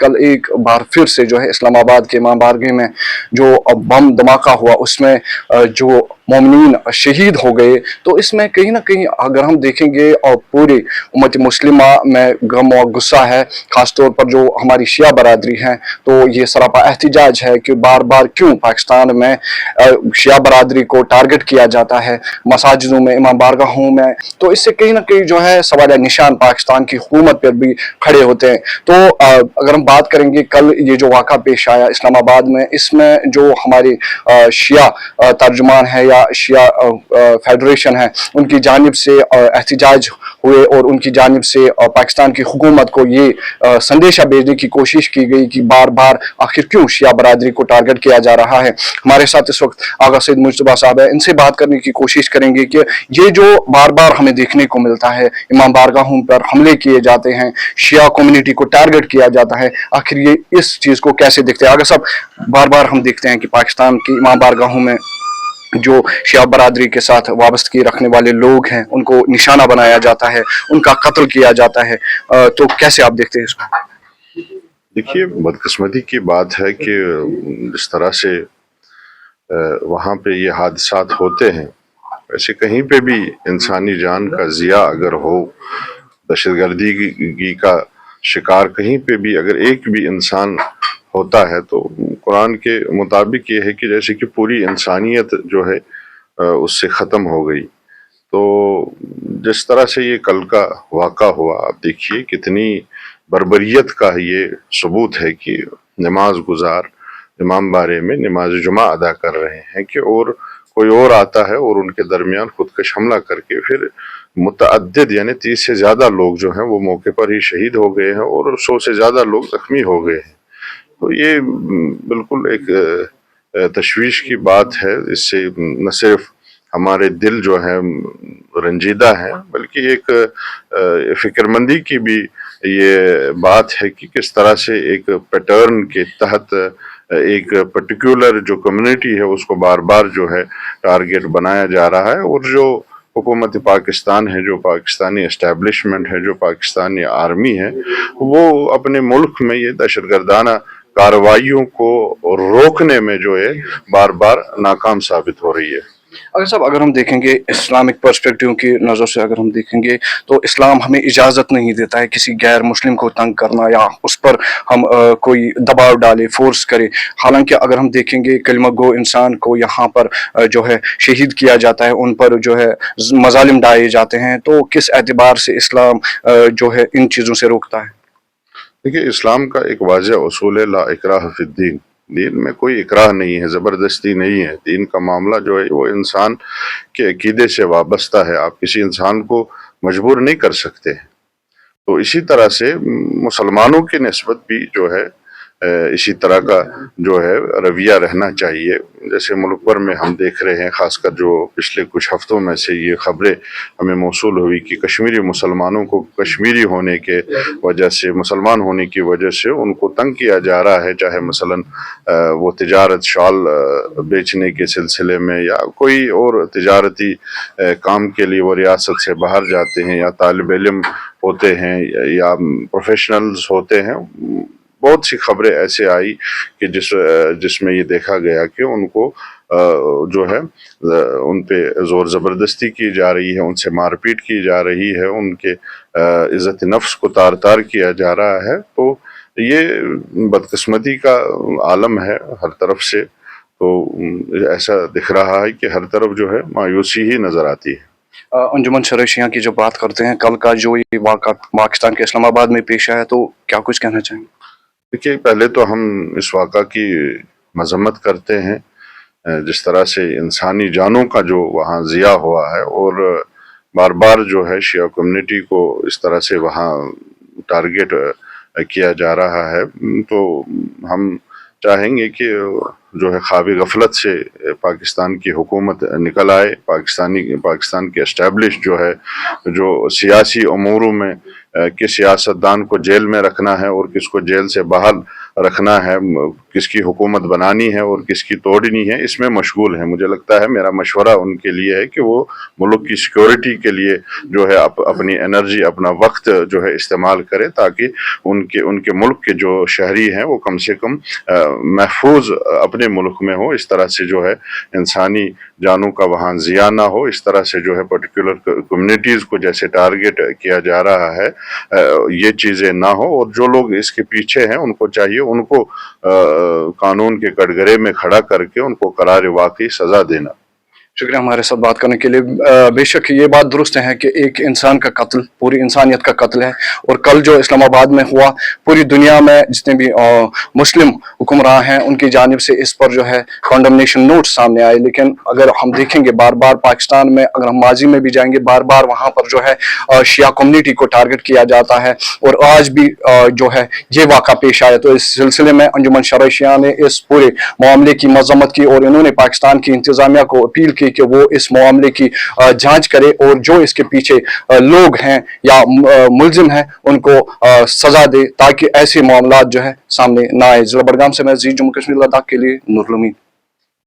कल एक बार फिर से जो है इस्लामाबाद के इमाम बारगाह में जो बम धमाका हुआ उसमें जो मोमिनीन शहीद हो गए, तो इसमें कहीं ना कहीं अगर हम देखेंगे और पूरी उम्मत मुस्लिमा में गम और गुस्सा है, खास तौर पर जो हमारी शिया बरादरी है, तो ये सरापा एहतिजाज है कि बार बार क्यों पाकिस्तान में शिया बरादरी को टारगेट किया जाता है मसाजिदों में, इमाम बारगाहों में। तो इससे कहीं ना कहीं जो है सवाल निशान पाकिस्तान की हुकूमत पर भी खड़े होते हैं। तो अगर हम बात करेंगे कल ये जो वाक़ा पेश आया इस्लामाबाद में, इसमें जो हमारे शिया तर्जुमान है या शिया फेडरेशन है, उनकी जानिब से एहतिजाज हुए और उनकी जानिब से पाकिस्तान की हुकूमत को ये संदेशा भेजने की कोशिश की गई कि बार बार आखिर क्यों शिया बरादरी को टारगेट किया जा रहा है। हमारे साथ इस वक्त आगा सैयद मुज्तबा साहब है, इनसे बात करने की कोशिश करेंगे कि ये जो बार बार हमें देखने को मिलता है, इमाम बारगाहों पर हमले किए जाते हैं, शिया कम्युनिटी को टारगेट किया जाता है, आखिर ये इस चीज़ को कैसे देखते हैं? आगा साहब, बार बार हम देखते हैं कि पाकिस्तान की इमाम बारगाहों में जो शिया बरादरी के साथ वाबस्तगी रखने वाले लोग हैं उनको निशाना बनाया जाता है, उनका कत्ल किया जाता है, तो कैसे आप देखते हैं इसको? देखिए, बदकिस्मती की बात है कि जिस तरह से वहाँ पे ये हादसात होते हैं, वैसे कहीं पे भी इंसानी जान का ज़िया अगर हो, दहशतगर्दी का शिकार कहीं पे भी अगर एक भी इंसान होता है, तो कुरान के मुताबिक ये है कि जैसे कि पूरी इंसानियत जो है उससे ख़त्म हो गई। तो जिस तरह से ये कल का वाक़ा हुआ, आप देखिए कितनी बर्बरियत का ये सबूत है कि नमाज गुजार इमाम बारे में नमाज जुमा अदा कर रहे हैं कि और कोई और आता है और उनके दरमियान खुदकश हमला करके फिर मुतअद्दिद यानी 30 से ज़्यादा लोग जो हैं वो मौके पर ही शहीद हो गए हैं और 100 से ज़्यादा लोग ज़ख्मी हो गए हैं। तो ये बिल्कुल एक तशवीश की बात है। इससे न सिर्फ हमारे दिल जो है रंजीदा हैं, बल्कि एक फिक्रमंदी की भी ये बात है कि किस तरह से एक पैटर्न के तहत एक पर्टिकुलर जो कम्युनिटी है उसको बार बार जो है टारगेट बनाया जा रहा है। और जो हुकूमत पाकिस्तान है, जो पाकिस्तानी एस्टेब्लिशमेंट है, जो पाकिस्तानी आर्मी है, वो अपने मुल्क में ये दहशतगर्दाना कार्रवाइयों को रोकने में जो है बार बार नाकाम साबित हो रही है। अगर साहब, अगर हम देखेंगे इस्लामिक पर्सपेक्टिव की नज़र से अगर हम देखेंगे तो इस्लाम हमें इजाज़त नहीं देता है किसी गैर मुस्लिम को तंग करना या उस पर हम कोई दबाव डाले, फोर्स करे। हालांकि अगर हम देखेंगे कलमा गो इंसान को यहाँ पर जो है शहीद किया जाता है, उन पर जो है मजालिम डाले जाते हैं, तो किस एतबार से इस्लाम जो है इन चीज़ों से रोकता है? देखिए, इस्लाम का एक वाज़ेह उसूल है, ला इकराह फिद्दीन। दीन में कोई इकराह नहीं है, ज़बरदस्ती नहीं है। दीन का मामला जो है वो इंसान के अकीदे से वाबस्ता है, आप किसी इंसान को मजबूर नहीं कर सकते हैं। तो इसी तरह से मुसलमानों की निस्बत भी जो है इसी तरह का जो है रवैया रहना चाहिए। जैसे मुल्क भर में हम देख रहे हैं, ख़ासकर जो पिछले कुछ हफ्तों में से ये ख़बरें हमें मौसूल हुई कि कश्मीरी मुसलमानों को कश्मीरी होने के वजह से, मुसलमान होने की वजह से उनको तंग किया जा रहा है, चाहे मसलन वो तिजारत शॉल बेचने के सिलसिले में या कोई और तिजारती काम के लिए वो रियासत से बाहर जाते हैं, या तालिब इल्म होते हैं या प्रोफेशनल्स होते हैं। बहुत सी खबरें ऐसे आई कि जिसमें ये देखा गया कि उनको जो है उन पे ज़ोर ज़बरदस्ती की जा रही है, उनसे मारपीट की जा रही है, उनके इज़्ज़त नफ्स को तार तार किया जा रहा है। तो ये बदकिस्मती का आलम है हर तरफ से। तो ऐसा दिख रहा है कि हर तरफ जो है मायूसी ही नज़र आती है। अंजुमन शरशियाँ की जब बात करते हैं, कल का जो ये वाक़ा पाकिस्तान के इस्लामाबाद में पेश आया, तो क्या कुछ कहना चाहेंगे? देखिए, पहले तो हम इस वाक़ा की मज़म्मत करते हैं जिस तरह से इंसानी जानों का जो वहाँ ज़िया हुआ है, और बार बार जो है शिया कम्युनिटी को इस तरह से वहाँ टारगेट किया जा रहा है। तो हम चाहेंगे कि जो है ख्वाब गफलत से पाकिस्तान की हुकूमत निकल आए। पाकिस्तान के एस्टेब्लिश जो है, जो सियासी अमूरों में किस सियासतदान को जेल में रखना है और किसको जेल से बाहर रखना है, किसकी हुकूमत बनानी है और किसकी तोड़नी है, इसमें मशगूल है। मुझे लगता है, मेरा मशवरा उनके लिए है कि वो मुल्क की सिक्योरिटी के लिए जो है अपनी एनर्जी, अपना वक्त जो है इस्तेमाल करें, ताकि उनके मुल्क के जो शहरी हैं वो कम से कम महफूज अपने मुल्क में हो। इस तरह से जो है इंसानी जानों का वहाँ ज़िया ना हो। इस तरह से जो है पर्टिकुलर कम्युनिटीज़ को जैसे टारगेट किया जा रहा है, ये चीज़ें ना हो। और जो लोग इसके पीछे हैं उनको चाहिए उनको कानून के कटघरे में खड़ा करके उनको करार वाकई सज़ा देना। शुक्रिया हमारे साथ बात करने के लिए। बेशक ये बात दुरुस्त है कि एक इंसान का कत्ल पूरी इंसानियत का कत्ल है, और कल जो इस्लामाबाद में हुआ, पूरी दुनिया में जितने भी मुस्लिम हुक्मरान हैं उनकी जानिब से इस पर जो है कॉन्डमनेशन नोट सामने आए। लेकिन अगर हम देखेंगे बार बार पाकिस्तान में, अगर हम माजी में भी जाएंगे, बार बार वहाँ पर जो है शिया कम्युनिटी को टारगेट किया जाता है, और आज भी जो है ये वाक़ा पेश आया। तो इस सिलसिले में अंजुमन शरई शिया ने इस पूरे मामले की मजम्मत की, और इन्होंने पाकिस्तान की इंतजामिया को अपील की कि वो इस मामले की जांच करे, और जो इसके पीछे लोग हैं या मुलजिम हैं उनको सजा दे, ताकि ऐसे मामला जो है सामने ना आए। जिला बड़गाम से मैं जी जम्मू कश्मीर लद्दाख के लिए नूरुल उम्मीद।